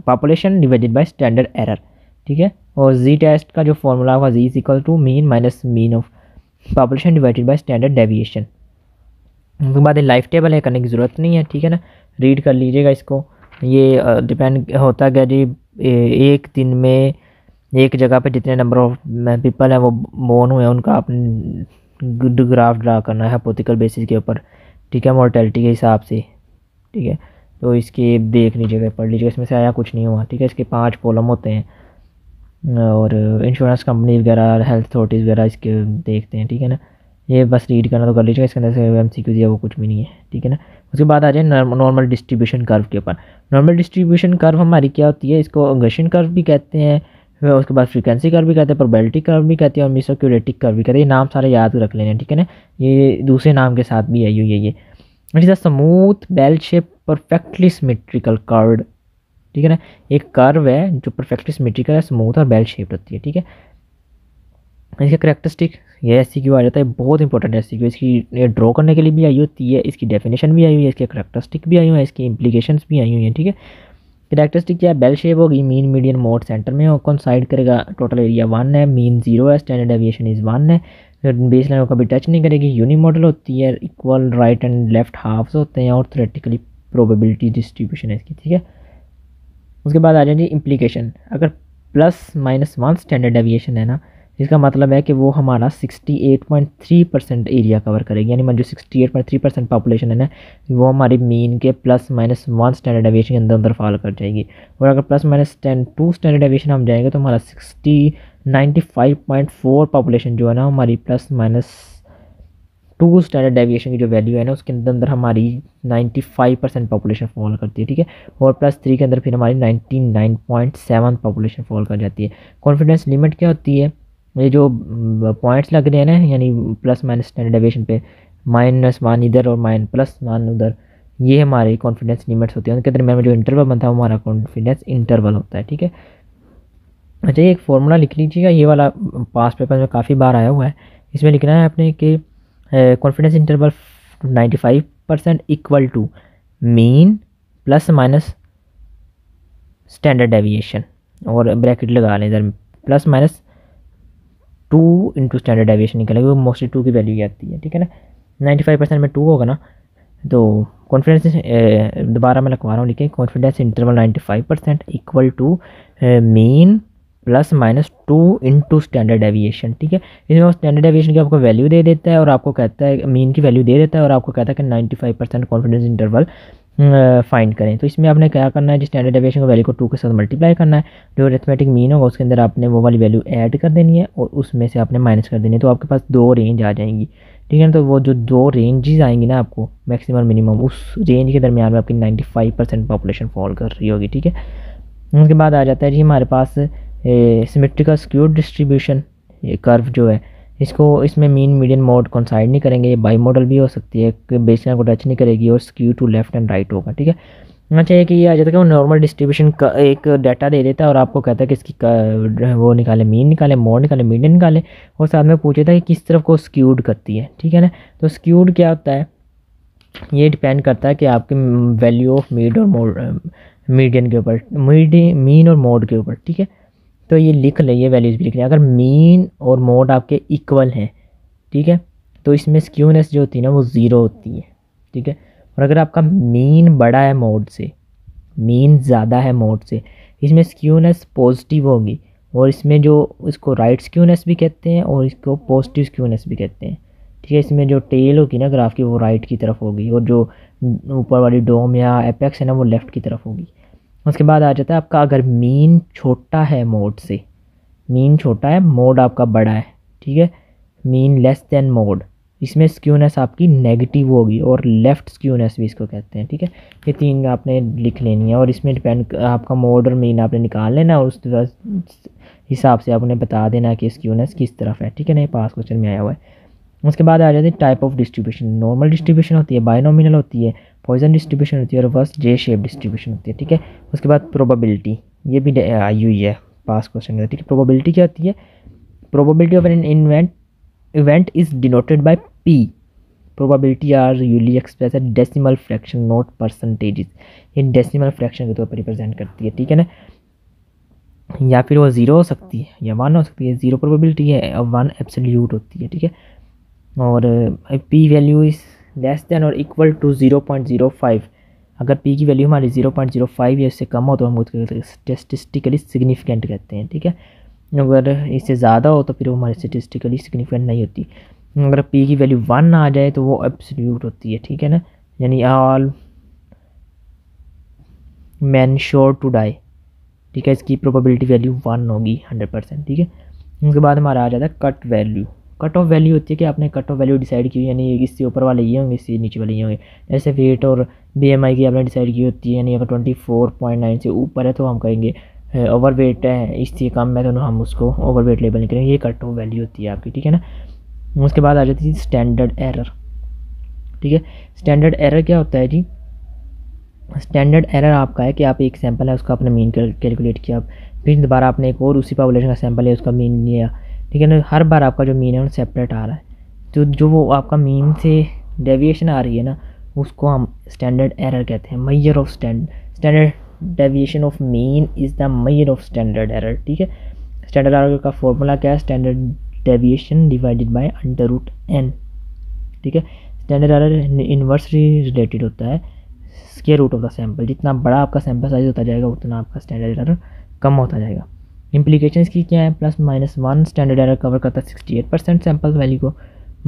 population divided by standard error, ठीक है। और जी टेस्ट का जो फॉर्मूला होगा Z is equal to mean minus mean of population divided by standard deviation. उसके बाद life table है, करने की ज़रूरत नहीं है, ठीक है ना, रीड कर लीजिएगा इसको। ये डिपेंड होता है जी एक दिन में एक जगह पे जितने नंबर ऑफ पीपल हैं वो बोर्न हुए हैं उनका आपने ग्राफ ड्रा करना है हाइपोथेटिकल बेसिस के ऊपर, ठीक है, मोर्टेलिटी के हिसाब से, ठीक है। तो इसके देख लीजिएगा, पढ़ लीजिएगा, इसमें से आया कुछ नहीं हुआ, ठीक है। इसके 5 कॉलम होते हैं और इंश्योरेंस कंपनी वगैरह हेल्थ अथॉरिटीज़ वगैरह इसके देखते हैं, ठीक है ना। ये बस रीड करना तो कर लीजिएगा, इसके अंदर से MCQ दिया वो कुछ भी नहीं है, ठीक है ना। उसके बाद आ जाए नॉर्मल डिस्ट्रीब्यूशन कर्व के ऊपर। नॉर्मल डिस्ट्रीब्यूशन कर्व हमारी क्या होती है, इसको गॉसियन कर्व भी कहते हैं, उसके बाद फ्रीक्वेंसी कर्व भी कहते हैं, प्रोबेबिलिटी कर्व भी कहते हैं और मेसोक्यूरेटिक कर्व भी कहते हैं। ये नाम सारे याद रख लेने, ठीक है ना, ये दूसरे नाम के साथ भी आई हुई है। ये it is a smooth bell shape perfectly symmetrical curve, ठीक है ना। एक कर्व है जो परफेक्टली सिमेट्रिकल है, स्मूथ और बेल शेप्ड होती है, ठीक है। इसका करेक्टरिस्टिक ये SCQ आ जाता है, बहुत इंपॉर्टेंट SCQ, इसकी ड्रॉ करने के लिए भी आई होती है, इसकी डेफिनेशन भी आई हुई है, इसके करेक्टरिस्टिक भी आई हुई है, इसकी इंप्लीकेशंस भी आई हुई हैं, ठीक है। करेक्टरिस्टिक क्या है, बेल शेप होगी, मीन मीडियन मोड सेंटर में कॉन्साइड करेगा, टोटल एरिया 1 है, मीन 0 है, स्टैंडर्ड डेविएशन इज़ 1 है, बेस लाइन को कभी टच नहीं करेगी, यूनी मॉडल होती है, equal right and left halves होते हैं और थ्योरेटिकली प्रोबेबिलिटी डिस्ट्रीब्यूशन है इसकी, ठीक है। उसके बाद आ जाएंगे इम्प्लीकेशन। अगर ±1 स्टैंडर्ड डेविएशन है ना, इसका मतलब है कि वो हमारा 68.3% एरिया कवर करेगी, यानी जो 68.3% पॉपुलेशन है ना वो हमारी मीन के ±1 स्टैंडर्ड डेविएशन के अंदर फॉल कर जाएगी। और अगर ±2 स्टैंडर्ड डेविएशन हम जाएंगे तो हमारा 95.4 पॉपुलेशन जो है ना हमारी +-2 स्टैंडर्ड डेविएशन की जो वैल्यू है ना उसके अंदर हमारी 95% पॉपुलेशन फॉल करती है, ठीक है। और +3 के अंदर फिर हमारी 99.7 पॉपुलेशन फॉल कर जाती है। कॉन्फिडेंस लिमिट क्या होती है, ये जो पॉइंट्स लग रहे हैं ना, यानी +- स्टैंडर्ड डेविएशन पे -1 इधर और +1 उधर, ये हमारी कॉन्फिडेंस लिमिट्स होती है। उनके दरमियान में जो इंटरवल बनता है वो हमारा कॉन्फिडेंस इंटरवल होता है, ठीक है। अच्छा ये एक फॉर्मूला लिख लीजिएगा, ये वाला पास पेपर में काफ़ी बार आया हुआ है। इसमें लिखना है आपने कि confidence interval 95% equal to mean ± standard deviation, और ब्रैकेट लगा लें इधर, +-2 इंटू स्टैंडर्ड डेविएशन निकलेगा, वो मोस्टली 2 की वैल्यू आती है, ठीक है ना। 95% में 2 होगा ना, तो कॉन्फिडेंस दोबारा मैं लिखवा रहा हूँ, लिखे confidence interval 95% equal to mean ±2 into standard deviation, ठीक है। इसमें वो स्टैंडर्ड डेविएशन की आपको वैल्यू दे देता है और आपको कहता है मीन की वैल्यू दे देता है और आपको कहता है कि 95% कॉन्फिडेंस इंटरवल फाइंड करें। तो इसमें आपने क्या करना है, जिस स्टैंडर्ड डेविएशन को वैल्यू को 2 के साथ मल्टीप्लाई करना है, जो अरिथमेटिक मीन होगा उसके अंदर आपने वो वाली वैल्यू ऐड कर देनी है और उसमें से आपने माइनस कर देनी है। तो आपके पास 2 रेंज आ जाएंगी, ठीक है ना। तो वो जो 2 रेंजेस आएंगी ना आपको मैक्सिमम और मिनिमम, उस रेंज के दरमियान में आपकी 95% पॉपुलेशन फॉल कर रही होगी, ठीक है। उसके बाद आ जाता है जी हमारे पास सिमेट्रिकल स्क्यूड डिस्ट्रीब्यूशन। ये कर्व जो है इसको, इसमें मीन मीडियन मोड कोइंसाइड नहीं करेंगे, ये बाई मॉडल भी हो सकती है कि बेसलाइन को टच नहीं करेगी और skew to left and right होगा, ठीक है। अच्छा है कि ये आ जाता है कि वो नॉर्मल डिस्ट्रीब्यूशन का एक डाटा दे देता है और आपको कहता है कि इसकी वो निकाले, मीन निकाले, मोड निकाले, मीडियन निकाले, और साथ में पूछे था कि किस तरफ को स्क्यूड करती है, ठीक है ना। तो स्क्यूड क्या होता है, ये डिपेंड करता है कि आपके वैल्यू ऑफ मीड और मोड, मीडियन के ऊपर, मीन और मोड के ऊपर, ठीक है। तो ये लिख लें, ये वैल्यूज़ भी लिख लें। अगर मीन और मोड आपके इक्वल हैं, ठीक है, तो इसमें स्क्यूनेस जो होती है ना वो 0 होती है, ठीक है। और अगर आपका मीन बड़ा है मोड से, मीन ज़्यादा है मोड से, इसमें स्क्यूनेस पॉजिटिव होगी, और इसमें जो इसको राइट स्क्यूनेस भी कहते हैं और इसको पॉजिटिव स्क्यूनेस भी कहते हैं, ठीक है। इसमें जो टेल होगी ना ग्राफ की वो राइट की तरफ होगी और जो ऊपर वाली डोम या एपेक्स है ना वो लेफ़्ट की तरफ होगी। उसके बाद आ जाता है आपका, अगर मीन छोटा है मोड से, मीन छोटा है मोड आपका बड़ा है, ठीक है, मीन लेस देन मोड, इसमें स्क्यूनेस आपकी नेगेटिव होगी और लेफ़्ट स्क्यूनेस भी इसको कहते हैं, ठीक है। ये 3 आपने लिख लेनी है और इसमें डिपेंड आपका मोड और मीन आपने निकाल लेना और उस हिसाब से आपने बता देना कि स्क्यूनेस किस तरफ है, ठीक है ना। ये पास क्वेश्चन में आया हुआ है। उसके बाद आ जाती है type of distribution. Normal distribution होती है, बायनोमिनल होती है, पॉइजन डिस्ट्रीब्यूशन होती है और रिवर्स जे शेप डिस्ट्रीब्यूशन होती है, ठीक है। उसके बाद प्रोबेबिलिटी, ये भी आई हुई है पास क्वेश्चन में, ठीक है। प्रोबेबिलिटी क्या होती है, probability of an event is denoted by P. Probability are usually express as decimal fraction not percentages. ये डेसिमल फ्रैक्शन के तौर पर रिप्रेजेंट करती है, ठीक है ना। या फिर वो 0 हो सकती है या 1 हो सकती है, 0 प्रोबेबिलिटी है और 1 एब्सोल्यूट होती है, ठीक है। और P value is less than और इक्वल टू 0.05। अगर पी की वैल्यू हमारी 0.05 या इससे कम हो तो हम उसको स्टेटिस्टिकली सिग्निफिकेंट कहते हैं, ठीक है। अगर इससे ज़्यादा हो तो फिर वो हमारी स्टेटिस्टिकली सिग्निफिकेंट नहीं होती। अगर पी की वैल्यू 1 आ जाए तो वो एब्सोल्यूट होती है, ठीक है ना, यानी all man sure to die, ठीक है। इसकी प्रोबेबिलिटी वैल्यू 1 होगी 100%, ठीक है। उसके बाद हमारा आ जाता है cut value. Cut off value होती है कि आपने कट ऑफ वैल्यू डिसाइड की, यानी इससे ऊपर वाले ये होंगे, इससे नीचे वाले ये होंगे। जैसे वेट और BMI की आपने डिसाइड की होती है, यानी अगर 24.9 से ऊपर है तो हम कहेंगे ओवर वेट है, इससे कम है तो हम उसको ओवर वेट लेबल नहीं करेंगे। ये कट ऑफ वैल्यू होती है आपकी, ठीक है ना। उसके बाद आ जाती है स्टैंडर्ड एरर, ठीक है। स्टैंडर्ड एरर क्या होता है जी, स्टैंडर्ड एरर आपका है कि आप एक सैंपल है उसका आपने मीन कैलकुलेट किया, फिर दोबारा आपने एक और उसी पॉपुलेशन का सैंपल है उसका मीन लिया, ठीक है ना। हर बार आपका जो मीन है वो सेपरेट आ रहा है, तो जो वो आपका मीन से डेविएशन आ रही है ना उसको हम स्टैंडर्ड एरर कहते हैं। Measure of standard deviation of mean is the measure of standard error, ठीक है। स्टैंडर्ड एरर का फॉर्मूला क्या है, standard deviation divided by √n, ठीक है। स्टैंडर्ड एरर इन्वर्सली रिलेटेड होता है square root of the sample. जितना बड़ा आपका सैंपल साइज होता जाएगा उतना आपका स्टैंडर्ड एरर कम होता जाएगा। इम्प्लीकेशन की क्या है, +-1 स्टैंडर्ड एरर कवर करता है 68% सैंपल वैल्यू को,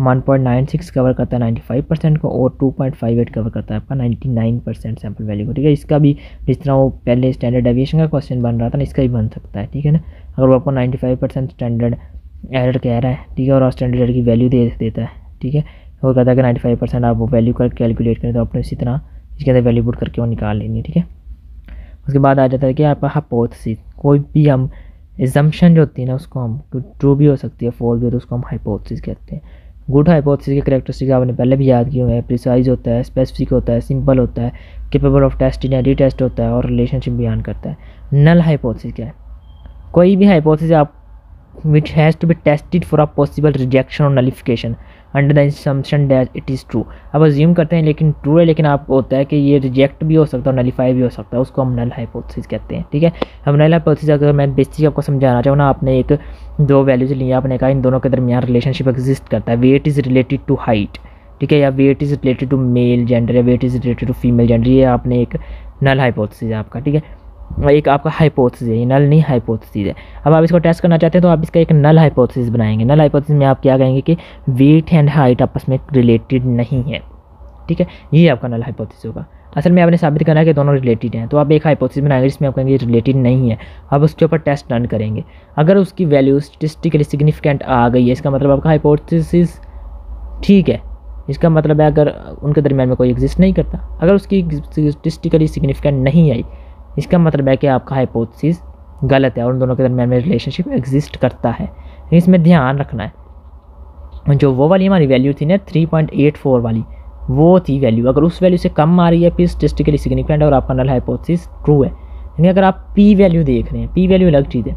1.96 कवर करता है 95% को और 2.58 कवर करता है आपका 99% सैंपल वैल्यू को, ठीक है। इसका भी जिस तरह वो पहले स्टैंडर्ड डेविएशन का क्वेश्चन बन रहा था ना, इसका भी बन सकता है, ठीक है ना। अगर वो आपको 95% स्टैंडर्ड एरर कह रहा है, ठीक है, और स्टैंडर्ड एरर की वैल्यू दे देता है, ठीक है, और कहता है कि 95% आप वो वैल्यू कर कैलकुलेट करें तो आपने इसी तरह इसके अंदर वैल्यू पुट करके वो निकाल लेनी है, ठीक है। उसके बाद आ जाता है कि आपका हाइपोथेसिस। कोई भी हम एजम्पशन जो होती है ना उसको हम ट्रू भी हो सकती है, फॉल्स भी हो, तो उसको हम हाइपोथेसिस कहते हैं। गुड हाइपोथेसिस के कैरेक्टरिस्टिक आपने पहले भी याद किए हुए हैं, प्रिसाइज होता है, स्पेसिफिक होता है, सिंपल होता है, केपेबल ऑफ टेस्टिंग या रीटेस्ट होता है और रिलेशनशिप बयान करता है। नल हाइपोथेसिस क्या है, कोई भी हाइपोथेसिस आप which has to be tested for a possible rejection or nullification under the assumption that it is true। अब अज्यूम करते हैं लेकिन ट्रू है, लेकिन आपको होता है कि ये रिजेक्ट भी हो सकता है और नलीफाई भी हो सकता है, उसको हम नल हाइपोथेसिस कहते हैं, ठीक है। अब नल हाइपोथेसिस अगर मैं बेसिक आपको समझाना चाहूँ ना, आपने एक 2 वैल्यूज लिया, आपने कहा इन दोनों के दरमियान रिलेशनशिप एग्जिस्ट करता है, weight is related to height, ठीक है, या weight is related to male gender या weight is related to female gender, ये आपने एक नल हाइपोथेसिस है आपका, ठीक है। एक आपका हाइपोथेसिस है, ये नल नहीं हाइपोथेसिस है। अब आप इसको टेस्ट करना चाहते हैं तो आप इसका एक नल हाइपोथेसिस बनाएंगे। नल हाइपोथेसिस में आप क्या कहेंगे कि वेट एंड हाइट आपस में रिलेटेड नहीं है, ठीक है, ये आपका नल हाइपोथेसिस होगा। असल में आपने साबित करना है कि दोनों रिलेटेड हैं। तो आप एक हाइपोथेसिस बनाएंगे जिसमें आप कहेंगे रिलेटेड नहीं है, आप उसके ऊपर टेस्ट रन करेंगे। अगर उसकी वैल्यू स्टैटिस्टिकली सिग्निफिकेंट आ गई है, इसका मतलब आपका हाइपोथेसिस ठीक है। इसका मतलब है अगर उनके दरमियान में कोई एग्जिस्ट नहीं करता। अगर उसकी स्टैटिस्टिकली सिग्निफिकेंट नहीं आई, इसका मतलब है कि आपका हाइपोथेसिस गलत है और उन दोनों के दरमियान में रिलेशनशिप एग्जिस्ट करता है। इसमें ध्यान रखना है, जो वो वाली हमारी वैल्यू थी ना 3.84 वाली, वो थी वैल्यू। अगर उस वैल्यू से कम आ रही है फिर स्टैटिस्टिकली सिग्निफिकेंट और आपका नल हाइपोथेसिस ट्रू है। यानी अगर आप पी वैल्यू देख रहे हैं, पी वैल्यू अलग चीज़ है।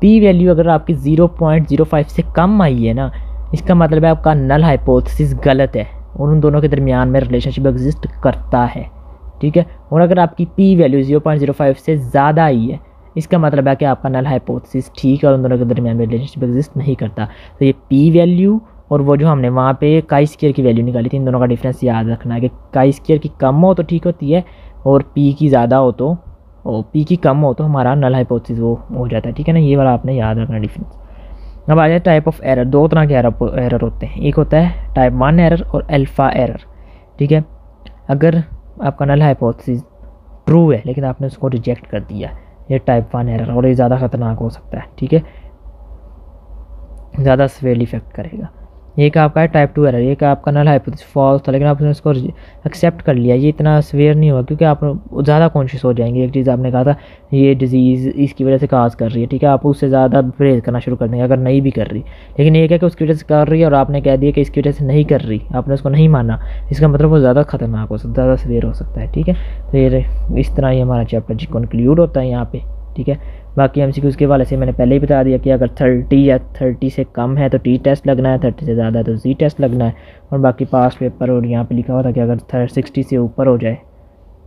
पी वैल्यू अगर आपकी 0.05 से कम आई है ना, इसका मतलब है आपका नल हाइपोथेसिस गलत है और उन दोनों के दरमियान में रिलेशनशिप एग्जिस्ट करता है, ठीक है। और अगर आपकी पी वैल्यू 0.05 से ज़्यादा आई है, इसका मतलब है कि आपका नल हाइपोथेसिस ठीक है और उन दोनों के दरमियान में रिलेशनशिप एग्जिस्ट नहीं करता। तो ये पी वैल्यू और वो जो हमने वहाँ पे काई स्क्वायर की वैल्यू निकाली थी, इन दोनों का डिफरेंस याद रखना है कि काई स्क्वायर की कम हो तो ठीक होती है और पी की ज़्यादा हो तो, पी की कम हो तो हमारा नल हाइपोथेसिस वो हो जाता है, ठीक है ना। ये वाला आपने याद रखना डिफरेंस। अब आ जाए टाइप ऑफ एरर। दो तरह के एरर होते हैं, एक होता है टाइप 1 एरर और अल्फ़ा एरर, ठीक है। अगर आपका नल हाइपोथेसिस ट्रू है लेकिन आपने उसको रिजेक्ट कर दिया, ये टाइप 1 एरर और ये ज़्यादा ख़तरनाक हो सकता है, ठीक है, ज़्यादा सीवियरली इफेक्ट करेगा। एक आपका है टाइप 2 एरर, एक आपका नल हाइपोथेसिस फॉल्स था लेकिन आपने उसको एक्सेप्ट कर लिया, ये इतना सीवियर नहीं हुआ क्योंकि आप ज़्यादा कॉन्शियस हो जाएंगे। एक चीज़ आपने कहा था ये डिजीज़ इसकी वजह से काज कर रही है, ठीक है, आप उससे ज़्यादा परहेज करना शुरू कर देंगे अगर नहीं भी कर रही। लेकिन एक है कि उसकी वजह से कर रही है और आपने कह दिया कि इसकी वजह से नहीं कर रही, आपने उसको नहीं माना, इसका मतलब वो ज़्यादा खतरनाक हो सकता है, ज़्यादा सीवियर हो सकता है, ठीक है। तो ये इस तरह ही हमारा चैप्टर जी कंक्लूड होता है यहाँ पे, ठीक है। बाकी एमसीक्यूज़ के वाले से मैंने पहले ही बता दिया कि अगर 30 या 30 से कम है तो टी टेस्ट लगना है, 30 से ज़्यादा है तो जी टेस्ट लगना है। और बाकी पास पेपर और यहाँ पे लिखा हुआ था कि अगर 60 से ऊपर हो जाए,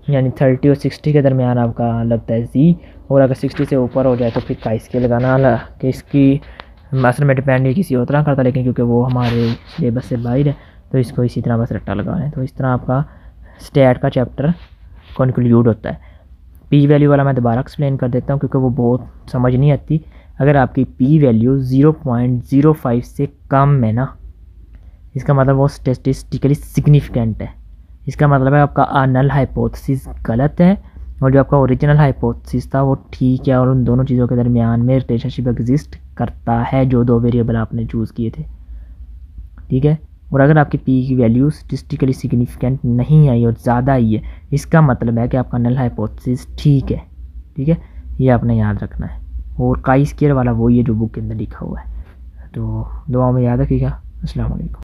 यानी 30 और 60 के दरमियान आपका लगता है जी, और अगर 60 से ऊपर हो जाए तो फिर काई स्केल लगाना। कि इसकी असल में डिपेंड ये किसी और तरह करता, लेकिन क्योंकि वो हमारे सिलेबस से बाहर है तो इसको इसी तरह बस रट्टा लगा लें। तो इस तरह आपका स्टैट का चैप्टर कंक्लूड होता है। पी वैल्यू वाला मैं दोबारा एक्सप्लेन कर देता हूँ क्योंकि वो बहुत समझ नहीं आती। अगर आपकी पी वैल्यू 0.05 से कम है ना, इसका मतलब वो स्टैटिस्टिकली सिग्निफिकेंट है। इसका मतलब है आपका नल हाइपोथेसिस गलत है और जो आपका ओरिजिनल हाइपोथेसिस था वो ठीक है और उन दोनों चीज़ों के दरमियान में रिलेशनशिप एग्जिस्ट करता है जो दो वेरिएबल आपने चूज़ किए थे, ठीक है। और अगर आपकी पी की वैल्यू स्टैटिस्टिकली सिग्निफिकेंट नहीं आई और ज़्यादा आई है, इसका मतलब है कि आपका नल हाइपोथेसिस ठीक है, ठीक है, ये आपने याद रखना है। और काई स्क्वायर वाला वही है जो बुक के अंदर लिखा हुआ है। तो दुआ में याद रखिएगा। अस्सलाम वालेकुम।